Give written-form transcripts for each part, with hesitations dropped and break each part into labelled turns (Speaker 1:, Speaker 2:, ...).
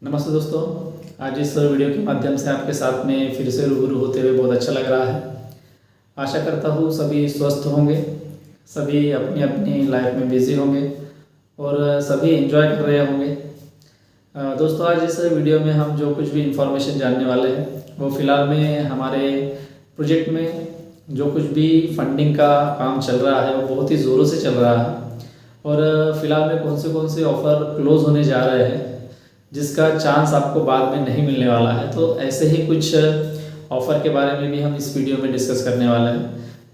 Speaker 1: नमस्ते दोस्तों। आज इस वीडियो के माध्यम से आपके साथ में फिर से रूबरू होते हुए बहुत अच्छा लग रहा है। आशा करता हूँ सभी स्वस्थ होंगे, सभी अपनी अपनी लाइफ में बिजी होंगे और सभी एंजॉय कर रहे होंगे। दोस्तों, आज इस वीडियो में हम जो कुछ भी इंफॉर्मेशन जानने वाले हैं वो फ़िलहाल में हमारे प्रोजेक्ट में जो कुछ भी फंडिंग का काम चल रहा है वो बहुत ही ज़ोरों से चल रहा है और फ़िलहाल में कौन से ऑफ़र क्लोज़ होने जा रहे हैं जिसका चांस आपको बाद में नहीं मिलने वाला है। तो ऐसे ही कुछ ऑफ़र के बारे में भी हम इस वीडियो में डिस्कस करने वाले हैं।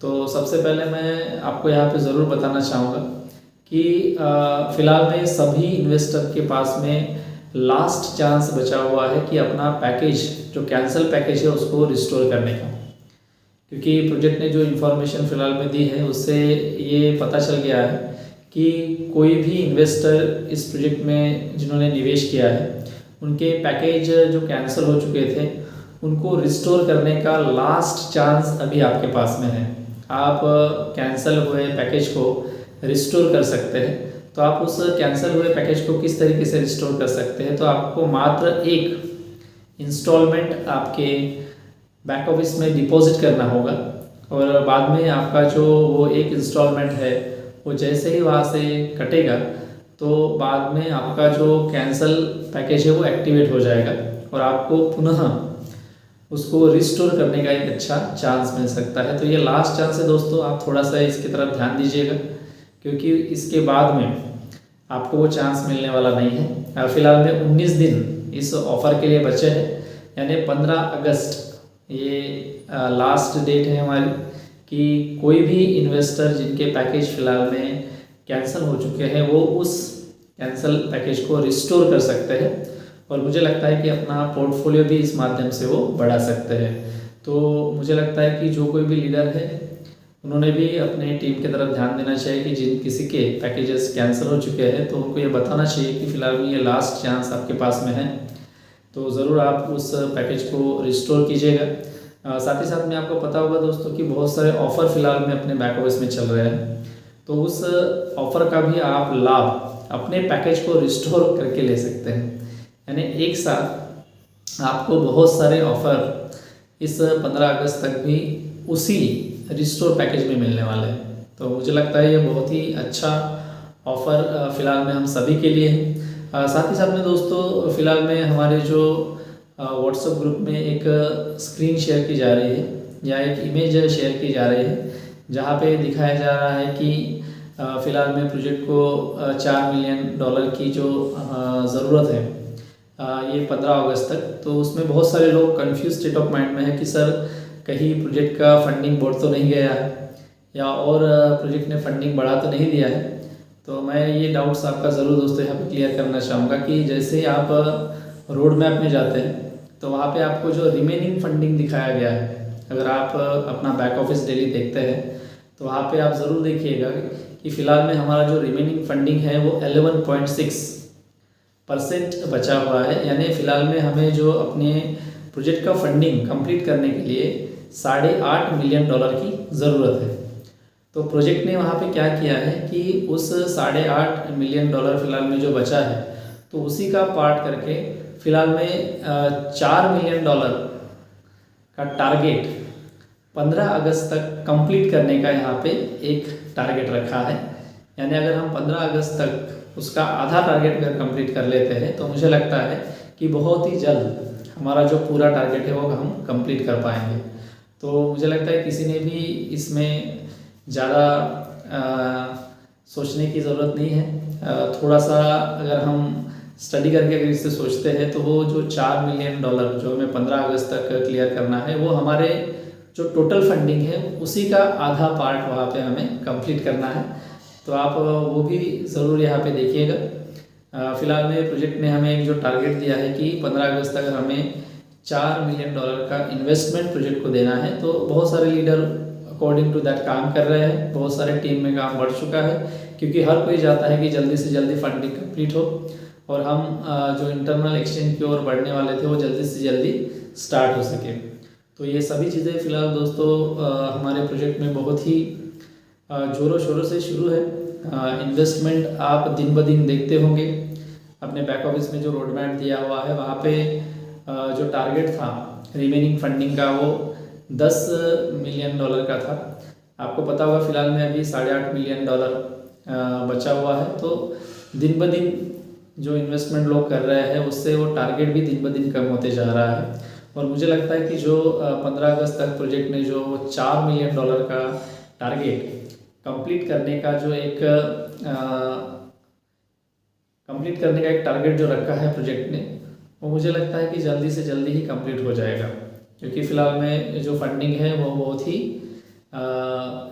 Speaker 1: तो सबसे पहले मैं आपको यहाँ पे ज़रूर बताना चाहूँगा कि फ़िलहाल में सभी इन्वेस्टर के पास में लास्ट चांस बचा हुआ है कि अपना पैकेज जो कैंसिल पैकेज है उसको रिस्टोर करने का, क्योंकि प्रोजेक्ट ने जो इन्फॉर्मेशन फ़िलहाल में दी है उससे ये पता चल गया है कि कोई भी इन्वेस्टर इस प्रोजेक्ट में जिन्होंने निवेश किया है उनके पैकेज जो कैंसिल हो चुके थे उनको रिस्टोर करने का लास्ट चांस अभी आपके पास में है। आप कैंसिल हुए पैकेज को रिस्टोर कर सकते हैं। तो आप उस कैंसिल हुए पैकेज को किस तरीके से रिस्टोर कर सकते हैं, तो आपको मात्र एक इंस्टॉलमेंट आपके बैक ऑफिस में डिपॉजिट करना होगा और बाद में आपका जो वो एक इंस्टॉलमेंट है वो जैसे ही वहाँ से कटेगा तो बाद में आपका जो कैंसिल पैकेज है वो एक्टिवेट हो जाएगा और आपको पुनः उसको रिस्टोर करने का एक अच्छा चांस मिल सकता है। तो ये लास्ट चांस है दोस्तों, आप थोड़ा सा इसकी तरफ ध्यान दीजिएगा क्योंकि इसके बाद में आपको वो चांस मिलने वाला नहीं है। फिलहाल में 19 दिन इस ऑफ़र के लिए बचे हैं, यानी 15 अगस्त ये लास्ट डेट है हमारी कि कोई भी इन्वेस्टर जिनके पैकेज फ़िलहाल में कैंसिल हो चुके हैं वो उस कैंसिल पैकेज को रिस्टोर कर सकते हैं और मुझे लगता है कि अपना पोर्टफोलियो भी इस माध्यम से वो बढ़ा सकते हैं। तो मुझे लगता है कि जो कोई भी लीडर है उन्होंने भी अपने टीम की तरफ ध्यान देना चाहिए कि जिन किसी के पैकेजेस कैंसिल हो चुके हैं तो उनको ये बताना चाहिए कि फ़िलहाल में ये लास्ट चांस आपके पास में है, तो ज़रूर आप उस पैकेज को रिस्टोर कीजिएगा। साथ ही साथ में आपको पता होगा दोस्तों कि बहुत सारे ऑफ़र फ़िलहाल में अपने बैक ऑफिस में चल रहे हैं, तो उस ऑफ़र का भी आप लाभ अपने पैकेज को रिस्टोर करके ले सकते हैं। यानी एक साथ आपको बहुत सारे ऑफ़र इस 15 अगस्त तक भी उसी रिस्टोर पैकेज में मिलने वाले हैं। तो मुझे लगता है ये बहुत ही अच्छा ऑफ़र फ़िलहाल में हम सभी के लिए है। साथ ही साथ में दोस्तों फ़िलहाल में हमारे जो व्हाट्सएप ग्रुप में एक स्क्रीन शेयर की जा रही है या एक इमेज शेयर की जा रही है जहाँ पे दिखाया जा रहा है कि फ़िलहाल में प्रोजेक्ट को $4 मिलियन की जो ज़रूरत है ये 15 अगस्त तक। तो उसमें बहुत सारे लोग कंफ्यूज स्टेट ऑफ माइंड में है कि सर कहीं प्रोजेक्ट का फंडिंग बढ़ तो नहीं गया है या और प्रोजेक्ट ने फंडिंग बढ़ा तो नहीं दिया है। तो मैं ये डाउट्स आपका ज़रूर दोस्तों यहाँ पे क्लियर करना चाहूँगा कि जैसे ही आप रोड मैप में जाते हैं तो वहाँ पे आपको जो रिमेनिंग फंडिंग दिखाया गया है, अगर आप अपना बैक ऑफिस डेली देखते हैं तो वहाँ पे आप ज़रूर देखिएगा कि फ़िलहाल में हमारा जो रिमेनिंग फंडिंग है वो 11.6% बचा हुआ है। यानी फ़िलहाल में हमें जो अपने प्रोजेक्ट का फंडिंग कंप्लीट करने के लिए $8.5 मिलियन की ज़रूरत है। तो प्रोजेक्ट ने वहाँ पे क्या किया है कि उस $8.5 मिलियन फ़िलहाल में जो बचा है तो उसी का पार्ट करके फ़िलहाल में $4 मिलियन का टारगेट 15 अगस्त तक कंप्लीट करने का यहाँ पे एक टारगेट रखा है। यानी अगर हम 15 अगस्त तक उसका आधा टारगेट अगर कंप्लीट कर लेते हैं तो मुझे लगता है कि बहुत ही जल्द हमारा जो पूरा टारगेट है वो हम कंप्लीट कर पाएंगे। तो मुझे लगता है किसी ने भी इसमें ज़्यादा सोचने की ज़रूरत नहीं है। थोड़ा सा अगर हम स्टडी करके अगर इससे सोचते हैं तो वो जो $4 मिलियन जो हमें 15 अगस्त तक क्लियर करना है वो हमारे जो टोटल फंडिंग है उसी का आधा पार्ट वहाँ पे हमें कंप्लीट करना है। तो आप वो भी ज़रूर यहाँ पे देखिएगा। फ़िलहाल में प्रोजेक्ट ने हमें एक जो टारगेट दिया है कि 15 अगस्त तक हमें $4 मिलियन का इन्वेस्टमेंट प्रोजेक्ट को देना है। तो बहुत सारे लीडर अकॉर्डिंग टू दैट काम कर रहे हैं, बहुत सारे टीम में काम बढ़ चुका है क्योंकि हर कोई चाहता है कि जल्दी से जल्दी फंडिंग कंप्लीट हो और हम जो इंटरनल एक्सचेंज की ओर बढ़ने वाले थे वो जल्दी से जल्दी स्टार्ट हो सके। तो ये सभी चीज़ें फ़िलहाल दोस्तों हमारे प्रोजेक्ट में बहुत ही ज़ोरों शोरों से शुरू है। इन्वेस्टमेंट आप दिन ब दिन देखते होंगे अपने बैक ऑफिस में जो रोड मैप दिया हुआ है वहाँ पे जो टारगेट था रिमेनिंग फंडिंग का वो $10 मिलियन का था। आपको पता होगा फिलहाल में अभी $8.5 मिलियन बचा हुआ है। तो दिन ब दिन जो इन्वेस्टमेंट लोग कर रहे हैं उससे वो टारगेट भी दिन ब दिन कम होते जा रहा है। और मुझे लगता है कि जो 15 अगस्त तक प्रोजेक्ट ने जो $4 मिलियन का टारगेट कंप्लीट करने का एक टारगेट जो रखा है प्रोजेक्ट ने, वो मुझे लगता है कि जल्दी से जल्दी ही कंप्लीट हो जाएगा। क्योंकि फ़िलहाल में जो फंडिंग है वो बहुत ही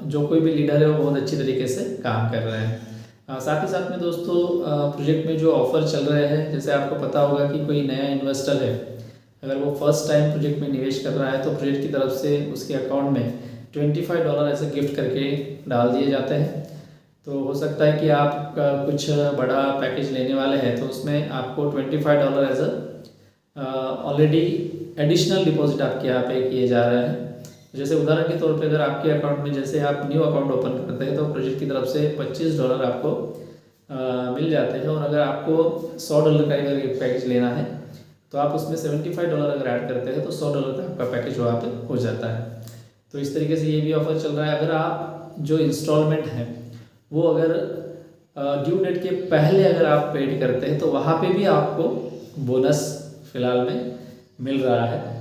Speaker 1: जो कोई भी लीडर है वो बहुत अच्छी तरीके से काम कर रहे हैं। साथ ही साथ में दोस्तों प्रोजेक्ट में जो ऑफ़र चल रहे हैं, जैसे आपको पता होगा कि कोई नया इन्वेस्टर है, अगर वो फर्स्ट टाइम प्रोजेक्ट में निवेश कर रहा है तो प्रोजेक्ट की तरफ से उसके अकाउंट में $25 ऐसे गिफ्ट करके डाल दिए जाते हैं। तो हो सकता है कि आप कुछ बड़ा पैकेज लेने वाले हैं तो उसमें आपको $25 एज ऑलरेडी एडिशनल डिपॉजिट आपके यहाँ पे किए जा रहे हैं। जैसे उदाहरण के तौर पे अगर आपके अकाउंट में जैसे आप न्यू अकाउंट ओपन करते हैं तो प्रोजेक्ट की तरफ से $25 आपको मिल जाते हैं। और अगर आपको $100 का अगर एक पैकेज लेना है तो आप उसमें $75 अगर ऐड करते हैं तो $100 का आपका पैकेज वहाँ पे हो जाता है। तो इस तरीके से ये भी ऑफर चल रहा है। अगर आप जो इंस्टॉलमेंट है वो अगर ड्यू डेट के पहले अगर आप पेड करते हैं तो वहाँ पे भी आपको बोनस फ़िलहाल में मिल रहा है।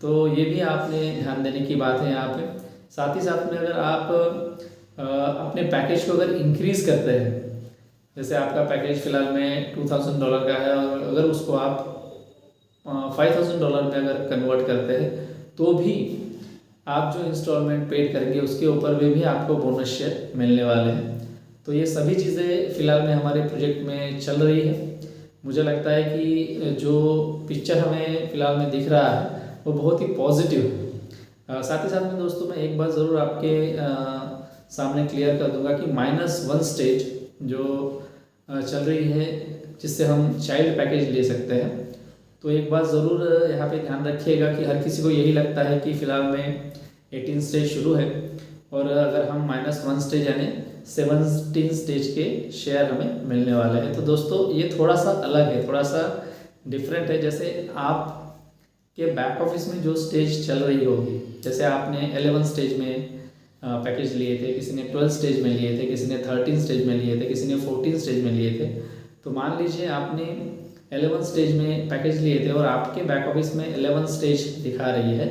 Speaker 1: तो ये भी आपने ध्यान देने की बात है यहाँ पे। साथ ही साथ में अगर आप अपने पैकेज को अगर इंक्रीज़ करते हैं, जैसे आपका पैकेज फ़िलहाल में $2000 का है और अगर उसको आप $5000 में अगर कन्वर्ट करते हैं तो भी आप जो इंस्टॉलमेंट पेड करेंगे उसके ऊपर भी आपको बोनस शेयर मिलने वाले हैं। तो ये सभी चीज़ें फ़िलहाल में हमारे प्रोजेक्ट में चल रही है। मुझे लगता है कि जो पिक्चर हमें फ़िलहाल में दिख रहा है वो बहुत ही पॉजिटिव है। साथ ही साथ में दोस्तों मैं एक बात ज़रूर आपके सामने क्लियर कर दूंगा कि -1 स्टेज जो चल रही है जिससे हम चाइल्ड पैकेज ले सकते हैं। तो एक बात ज़रूर यहाँ पे ध्यान रखिएगा कि हर किसी को यही लगता है कि फ़िलहाल में 18 स्टेज शुरू है और अगर हम -1 स्टेज यानी 17 स्टेज के शेयर हमें मिलने वाले हैं। तो दोस्तों ये थोड़ा सा अलग है, थोड़ा सा डिफरेंट है। जैसे आप के बैक ऑफिस में जो स्टेज चल रही होगी, जैसे आपने 11 स्टेज में पैकेज लिए थे, किसी ने 12 स्टेज में लिए थे, किसी ने 13 स्टेज में लिए थे, किसी ने 14 स्टेज में लिए थे। तो मान लीजिए आपने 11 स्टेज में पैकेज लिए थे और आपके बैक ऑफिस में 11 स्टेज दिखा रही है।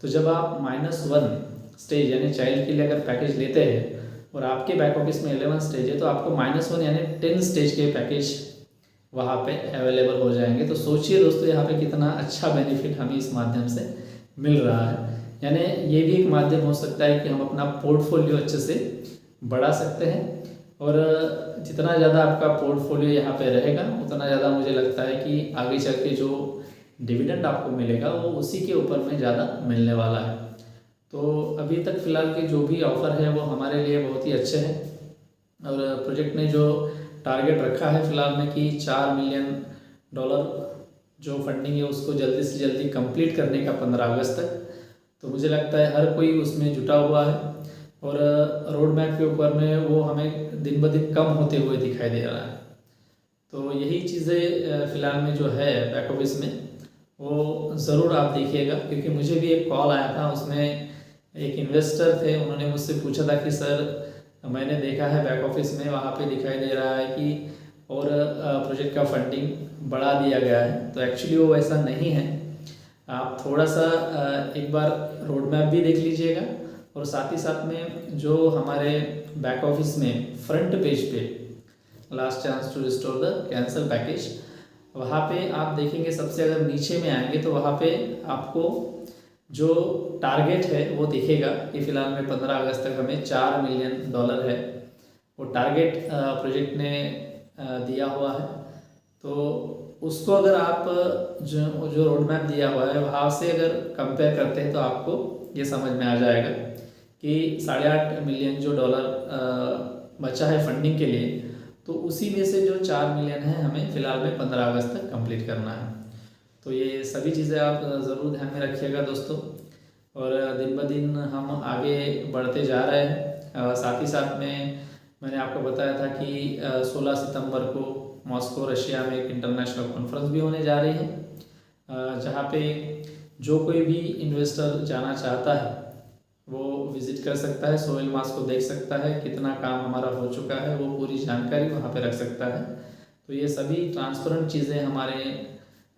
Speaker 1: तो जब आप -1 स्टेज यानी चाइल्ड के लिए अगर पैकेज लेते हैं और आपके बैक ऑफिस में 11 स्टेज है तो आपको -1 यानी 10 स्टेज के पैकेज वहाँ पे अवेलेबल हो जाएंगे। तो सोचिए दोस्तों यहाँ पे कितना अच्छा बेनिफिट हमें इस माध्यम से मिल रहा है। यानी ये भी एक माध्यम हो सकता है कि हम अपना पोर्टफोलियो अच्छे से बढ़ा सकते हैं और जितना ज़्यादा आपका पोर्टफोलियो यहाँ पे रहेगा उतना ज़्यादा मुझे लगता है कि आगे चल के जो डिविडेंड आपको मिलेगा वो उसी के ऊपर में ज़्यादा मिलने वाला है। तो अभी तक फ़िलहाल के जो भी ऑफ़र है वो हमारे लिए बहुत ही अच्छे हैं और प्रोजेक्ट ने जो टारगेट रखा है फ़िलहाल में कि $4 मिलियन जो फंडिंग है उसको जल्दी से जल्दी कंप्लीट करने का 15 अगस्त तक। तो मुझे लगता है हर कोई उसमें जुटा हुआ है और रोड मैप के ऊपर में वो हमें दिन ब दिन कम होते हुए दिखाई दे रहा है। तो यही चीज़ें फ़िलहाल में जो है बैक ऑफिस में वो ज़रूर आप देखिएगा। क्योंकि मुझे भी एक कॉल आया था, उसमें एक इन्वेस्टर थे, उन्होंने मुझसे पूछा था कि सर मैंने देखा है बैक ऑफिस में वहाँ पे दिखाई दे रहा है कि और प्रोजेक्ट का फंडिंग बढ़ा दिया गया है। तो एक्चुअली वो वैसा नहीं है। आप थोड़ा सा एक बार रोड मैप भी देख लीजिएगा और साथ ही साथ में जो हमारे बैक ऑफिस में फ्रंट पेज पे last chance to restore the cancel package, वहाँ पे आप देखेंगे सबसे अगर नीचे में आएंगे तो वहाँ पे आपको जो टारगेट है वो दिखेगा कि फ़िलहाल में 15 अगस्त तक हमें $4 मिलियन है वो टारगेट प्रोजेक्ट ने दिया हुआ है। तो उसको अगर आप जो रोड मैप दिया हुआ है वहाँ से अगर कंपेयर करते हैं तो आपको ये समझ में आ जाएगा कि $8.5 मिलियन जो डॉलर बचा है फंडिंग के लिए, तो उसी में से जो $4 मिलियन है हमें फ़िलहाल में 15 अगस्त तक कंप्लीट करना है। तो ये सभी चीज़ें आप ज़रूर ध्यान में रखिएगा दोस्तों। और दिन ब दिन हम आगे बढ़ते जा रहे हैं। साथ ही साथ में मैंने आपको बताया था कि 16 सितंबर को मॉस्को रशिया में एक इंटरनेशनल कॉन्फ्रेंस भी होने जा रही है, जहाँ पे जो कोई भी इन्वेस्टर जाना चाहता है वो विज़िट कर सकता है, सोइल मास को देख सकता है, कितना काम हमारा हो चुका है वो पूरी जानकारी वहाँ पे रख सकता है। तो ये सभी ट्रांसपेरेंट चीज़ें हमारे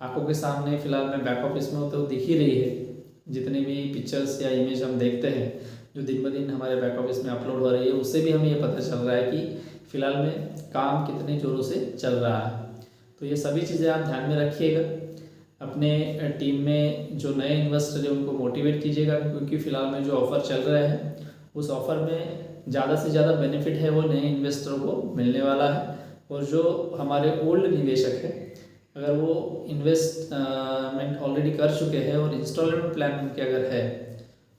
Speaker 1: आंखों के सामने फ़िलहाल में बैक ऑफिस में तो दिख ही रही है। जितनी भी पिक्चर्स या इमेज हम देखते हैं जो दिन ब दिन हमारे बैक ऑफिस में अपलोड हो रही है, उससे भी हमें ये पता चल रहा है कि फ़िलहाल में काम कितने ज़ोरों से चल रहा है। तो ये सभी चीज़ें आप ध्यान में रखिएगा। अपने टीम में जो नए इन्वेस्टर है उनको मोटिवेट कीजिएगा, क्योंकि फ़िलहाल में जो ऑफ़र चल रहे हैं उस ऑफ़र में ज़्यादा से ज़्यादा बेनिफिट है वो नए इन्वेस्टरों को मिलने वाला है। और जो हमारे ओल्ड निवेशक है, अगर वो इन्वेस्टमेंट ऑलरेडी कर चुके हैं और इंस्टॉलमेंट प्लान उनके अगर है,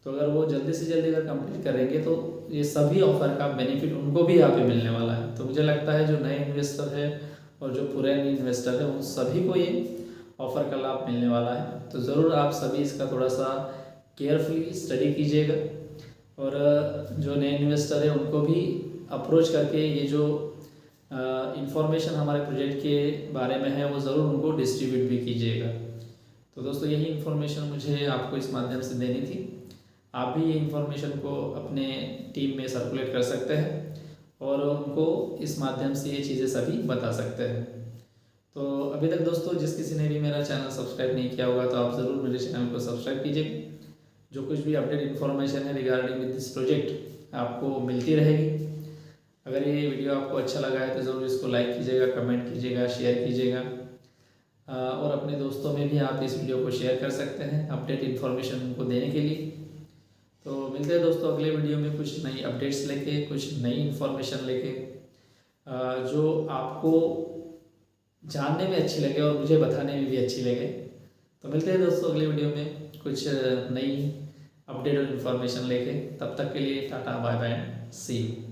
Speaker 1: तो अगर वो जल्दी से जल्दी अगर कंप्लीट करेंगे तो ये सभी ऑफ़र का बेनिफिट उनको भी यहाँ पे मिलने वाला है। तो मुझे लगता है जो नए इन्वेस्टर है और जो पुराने इन्वेस्टर है उन सभी को ये ऑफ़र का लाभ मिलने वाला है। तो ज़रूर आप सभी इसका थोड़ा सा केयरफुली स्टडी कीजिएगा और जो नए इन्वेस्टर है उनको भी अप्रोच करके ये जो इंफॉर्मेशन हमारे प्रोजेक्ट के बारे में है वो ज़रूर उनको डिस्ट्रीब्यूट भी कीजिएगा। तो दोस्तों यही इन्फॉर्मेशन मुझे आपको इस माध्यम से देनी थी। आप भी ये इन्फॉर्मेशन को अपने टीम में सर्कुलेट कर सकते हैं और उनको इस माध्यम से ये चीज़ें सभी बता सकते हैं। तो अभी तक दोस्तों जिस किसी ने भी मेरा चैनल सब्सक्राइब नहीं किया होगा तो आप ज़रूर मेरे चैनल को सब्सक्राइब कीजिए। जो कुछ भी अपडेट इन्फॉर्मेशन है रिगार्डिंग विद दिस प्रोजेक्ट आपको मिलती रहेगी। अगर ये वीडियो आपको अच्छा लगा है तो ज़रूर इसको लाइक कीजिएगा, कमेंट कीजिएगा, शेयर कीजिएगा और अपने दोस्तों में भी आप इस वीडियो को शेयर कर सकते हैं अपडेट इन्फॉर्मेशन उनको देने के लिए। तो मिलते हैं दोस्तों अगले वीडियो में कुछ नई अपडेट्स लेके, कुछ नई इन्फॉर्मेशन लेके जो आपको जानने में अच्छी लगे और मुझे बताने में भी अच्छी लगे। तो मिलते हैं दोस्तों अगले वीडियो में कुछ नई अपडेट और इन्फॉर्मेशन लेके। तब तक के लिए tata, bye bye, see you.